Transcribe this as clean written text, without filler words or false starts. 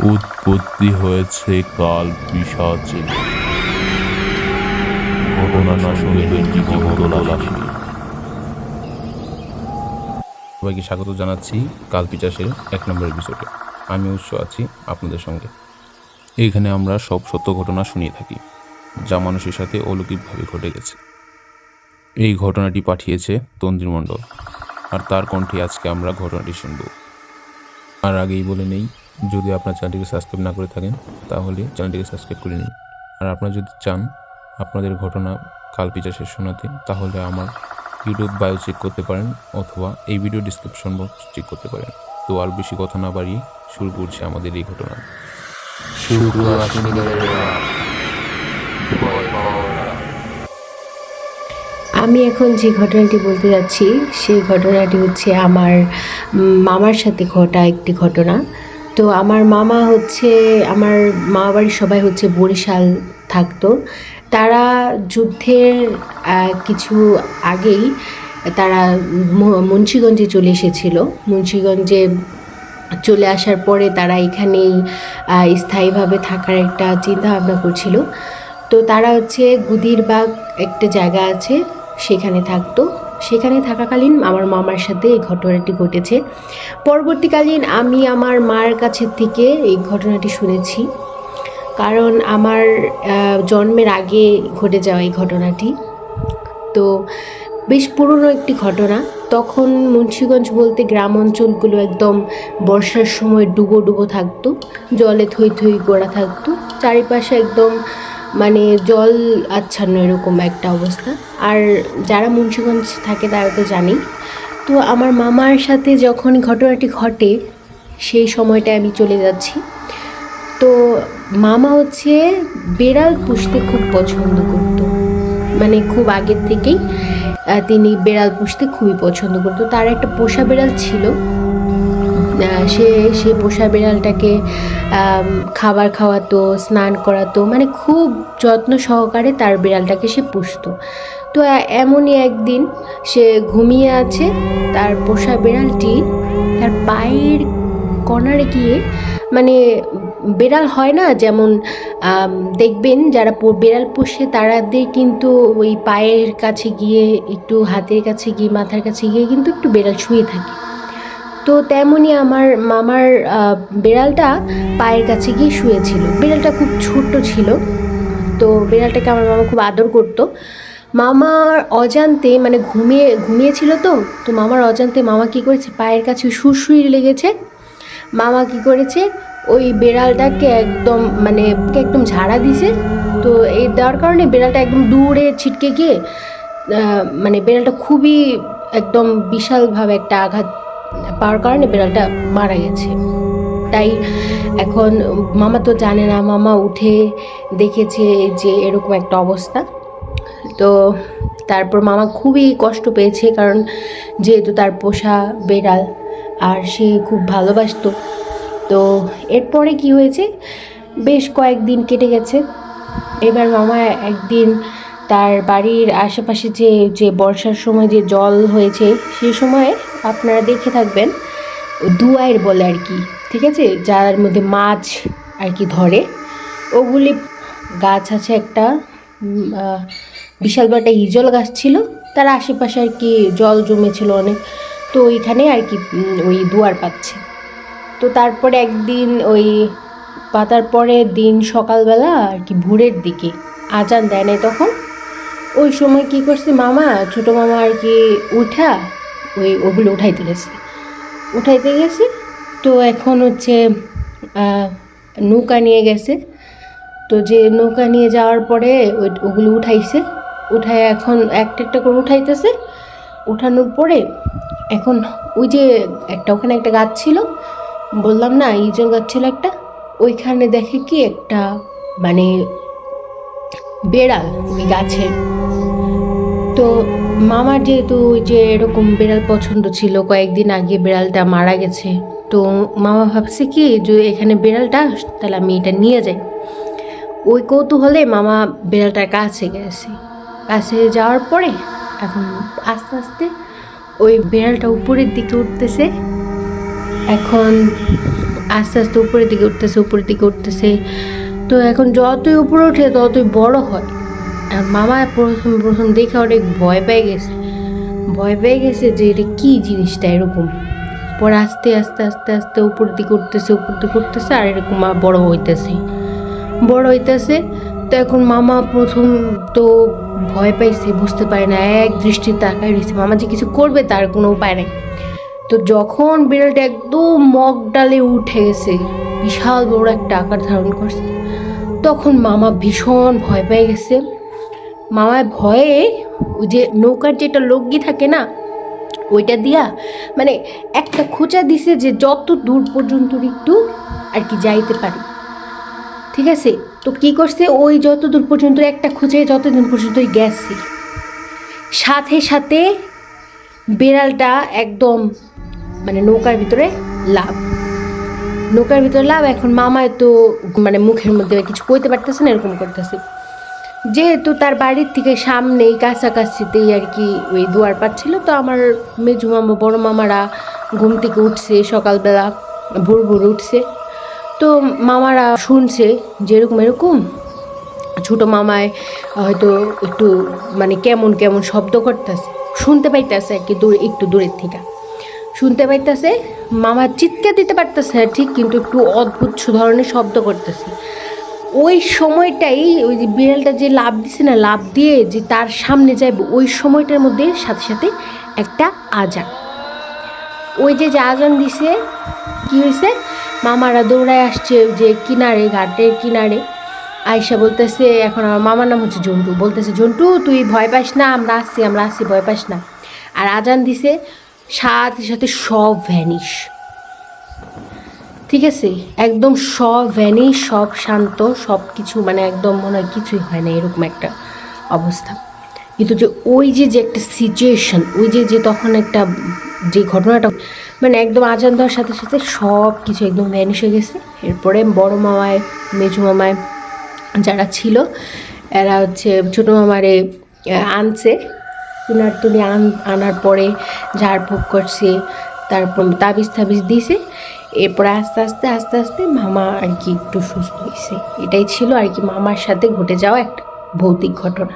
উৎপত্তি হয়েছে কাল পিশাচে, ঘটনা না শুনবেন জীবন্ত লাশে। সবাইকে স্বাগত জানাচ্ছি কাল পিশাচের 1 নম্বর এপিসোডে। আমি উৎস আছি আপনাদের সঙ্গে। এইখানে আমরা সব সত্য ঘটনা শুনিয়ে থাকি, যা মানুষের সাথে অলৌকিকভাবে ঘটে গেছে। এই ঘটনাটি পাঠিয়েছে তন্দ্রী মণ্ডল, আর তার কণ্ঠে আজকে আমরা ঘটনাটি শুনব। আর আগেই বলে নেই, যদি আপনার চ্যানেলটিকে সাবস্ক্রাইব না করে থাকেন তাহলে চ্যানেলটিকে সাবস্ক্রাইব করে নিন। আর আপনারা যদি চান আপনাদের ঘটনা কাল পিশাচে শোনাতে, তাহলে আমার ইউটিউব বায়ো চেক করতে পারেন অথবা এই ভিডিও ডিসক্রিপশন বক্স চেক করতে পারেন। তো আর বেশি কথা না বাড়িয়ে শুরু করছি আমাদের এই ঘটনা। আমি এখন যে ঘটনাটি বলতে যাচ্ছি সেই ঘটনাটি হচ্ছে আমার মামার সাথে ঘটা একটি ঘটনা। তো আমার মামা হচ্ছে, আমার মামা বাড়ির সবাই হচ্ছে বরিশাল থাকতো। তারা যুদ্ধের কিছু আগেই তারা মুন্সিগঞ্জে চলে এসেছিল। মুন্সিগঞ্জে চলে আসার পরে তারা এখানেই স্থায়ীভাবে থাকার একটা চিন্তা ভাবনা করছিল। তো তারা হচ্ছে গুদিরবাগ একটা জায়গা আছে, সেখানে থাকতো। সেখানে থাকাকালীন আমার মামার সাথে এই ঘটনাটি ঘটেছে। পরবর্তীকালীন আমি আমার মার কাছে থেকে এই ঘটনাটি শুনেছি, কারণ আমার জন্মের আগে ঘটে যাওয়া এই ঘটনাটি। তো বেশ পুরনো একটি ঘটনা। তখন মুন্সিগঞ্জ বলতে গ্রাম অঞ্চলগুলো একদম বর্ষার সময় ডুবো ডুবো থাকতো, জলে থই থই করা থাকতো, চারিপাশে একদম মানে জল আচ্ছন্ন এরকম একটা অবস্থা। আর যারা মুন্সিগঞ্জ থাকে তারা তো জানি। তো আমার মামার সাথে যখন ঘটনাটি ঘটে সেই সময়টায় আমি চলে যাচ্ছি। তো মামা হচ্ছে বেড়াল পুষতে খুব পছন্দ করতো, মানে খুব আগের থেকেই তিনি বেড়াল পুষতে খুবই পছন্দ করতো। তার একটা পোষা বেড়াল ছিল। সে পোষা বেড়ালটাকে খাবার খাওয়াতো, স্নান করাতো, মানে খুব যত্ন সহকারে তার বেড়ালটাকে সে পুষতো। তো এমনই একদিন সে ঘুমিয়ে আছে, তার পোষা বেড়ালটি তার পায়ের কর্নারে গিয়ে, মানে বেড়াল হয় না যেমন দেখবেন যারা বেড়াল পোষে তারাদের কিন্তু ওই পায়ের কাছে গিয়ে, একটু হাতের কাছে গিয়ে, মাথার কাছে গিয়ে কিন্তু একটু বেড়াল শুয়ে থাকে। তো তেমনই আমার মামার বেড়ালটা পায়ের কাছে গিয়ে শুয়েছিল। বেড়ালটা খুব ছোট্ট ছিল, তো বেড়ালটাকে আমার মামা খুব আদর করতো। মামার অজান্তে, মানে ঘুমিয়েছিল তো মামার অজান্তে মামা কী করেছে, পায়ের কাছে সুরসুরি লেগেছে। মামা কী করেছে, ওই বেড়ালটাকে একদম ঝাড়া দিছে। তো এই দেওয়ার কারণে বেড়ালটা একদম দূরে ছিটকে গিয়ে মানে বেড়ালটা খুবই একদম বিশালভাবে একটা আঘাত পাওয়ার কারণে বেড়ালটা মারা গেছে। তাই এখন মামা তো জানে না, মামা উঠে দেখেছে যে এরকম একটা অবস্থা। তো তারপর মামা খুবই কষ্ট পেয়েছে, কারণ যেহেতু তার পোষা বেড়াল আর সে খুব ভালোবাসতো। তো এরপরে কি হয়েছে, বেশ কয়েকদিন কেটে গেছে। এবার মামা একদিন তার বাড়ির আশেপাশে যে বর্ষার সময় যে জল হয়েছে, সেই সময় আপনারা দেখে থাকবেন দুয়াইর বলে আর কি, ঠিক আছে, যার মধ্যে মাছ আর কি ধরে, ওগুলি গাছ আছে একটা, বিশাল বড় একটা হিজল গাছ ছিল, তার আশেপাশে আর কি জল জমেছিল অনেক। তো ওইখানে আর কি ওই দুয়ার পাচ্ছে। তো তারপরে একদিন ওই পাতার পরে দিন সকালবেলা আর কি ভোরের দিকে আজান দেয় নাই তখন, ওই সময় কী করছে মামা, ছোটো মামা আর কি ওগুলো উঠাইতে গেছে। তো এখন হচ্ছে নৌকা নিয়ে গেছে। তো যে নৌকা নিয়ে যাওয়ার পরে ওগুলো উঠায় এখন একটা একটা করে উঠাইতেছে। উঠানোর পরে এখন ওই যে ওখানে একটা গাছ ছিল, বললাম না ইজল গাছ ছিল একটা, ওইখানে দেখে কি একটা মানে বেড়াল ওই গাছের। তো মামার যেহেতু ওই যে এরকম বেড়াল পছন্দ ছিল, কয়েকদিন আগে বেড়ালটা মারা গেছে। তো মামা ভাবছে কি যে এখানে বেড়ালটা, তাহলে আমি এটা নিয়ে যাই। ওই কৌতূহলে মামা বেড়ালটার কাছে যাওয়ার পরে এখন আস্তে আস্তে ওই বেড়ালটা উপরের দিকে উঠতেছে। এখন আস্তে আস্তে উপরের দিকে উঠতেছে। তো এখন যতই উপরে ওঠে ততই বড় হয়। আর মামা প্রথম দেখে অনেক ভয় পেয়ে গেছে যে এটা কী জিনিসটা এরকম। পরে আস্তে আস্তে উপরের দিকে উঠতেছে আর এরকম বড় হইতেছে। তো এখন মামা প্রথম তো ভয় পাইছে, বুঝতে পারে না, এক দৃষ্টি তাকায় রয়েছে। মামা যে কিছু করবে তার কোনো উপায় নেই। তো যখন বিড়ালটা একদম মগ ডালে উঠে গেছে, বিশাল বড় একটা আকার ধারণ করছে, তখন মামা ভীষণ ভয় পেয়ে গেছে। মামার ভয়ে ওই যে নৌকার যেটা লগি থাকে না, ওইটা দিয়া মানে একটা খোঁচা দিছে যে যত দূর পর্যন্ত একটু আর কি যাইতে পারি। ঠিক আছে, তো কী করছে, ওই যত দূর পর্যন্ত একটা খোঁচায় যতদিন পর্যন্তই গেছে, সাথে সাথে বিড়ালটা একদম মানে নৌকার ভিতরে লাভ। এখন মামায় তো মানে মুখের মধ্যে কিছু কইতে পারতেছে না, এরকম করতেছে। যেহেতু তার বাড়ির থেকে সামনেই কাছাকাছিতেই আর কি ওই দুয়ার পাচ্ছিল, তো আমার মেজু মামা বড় মামারা ঘুম থেকে উঠছে, সকালবেলা ভোর উঠছে। তো মামারা শুনছে যে এরকম ছোটো মামায় হয়তো একটু মানে কেমন শব্দ করতেছে, শুনতে পাইতেছে আর কি একটু দূরের থেকে শুনতে পাইতেছে। মামা চিৎকার দিতে পারতেছে না ঠিক, কিন্তু একটু অদ্ভুত ধরনের শব্দ করতেছে। ওই সময়টাই ওই যে বিড়ালটা যে লাফ দিছে না, লাফ দিয়ে যে তার সামনে যাইব, ওই সময়টার মধ্যে সাথে সাথে একটা আজান, ওই যে আজান দিছে, কি হয়েছে, মামারা দৌড়ায় আসছে যে কিনারে, ঘাটের কিনারে আয়সা বলতেছে, এখন আমার মামার নাম হচ্ছে জন্টু, বলতেছে জন্টু তুই ভয় পাস না, আমরা আসছি ভয় পাস না। আর আজান দিছে, সাথে সাথে সব ভ্যানিশ। ঠিক আছে, একদম সব ভ্যানিশ, সব শান্ত, সব কিছু মানে একদম মনে হয় কিছুই হয় না, এরকম একটা অবস্থা। কিন্তু যে ওই যে একটা সিচুয়েশন, ওই যে তখন একটা যে ঘটনাটা মানে একদম আজান দেওয়ার সাথে সাথে সব কিছু একদম ভ্যানিশ হয়ে গেছে। এরপরে বড় মামায়, মেজু মামায় যারা ছিল, এরা হচ্ছে ছোটো মামারে আনছে, কিনার তুলে আনার পরে ঝাড়ফুঁক করছে, তারপর তাবিজ দিয়েছে। এরপরে আস্তে আস্তে মামা আর কি একটু সুস্থ হয়েছে। এটাই ছিল আর কি মামার সাথে ঘটে যাওয়া একটা ভৌতিক ঘটনা।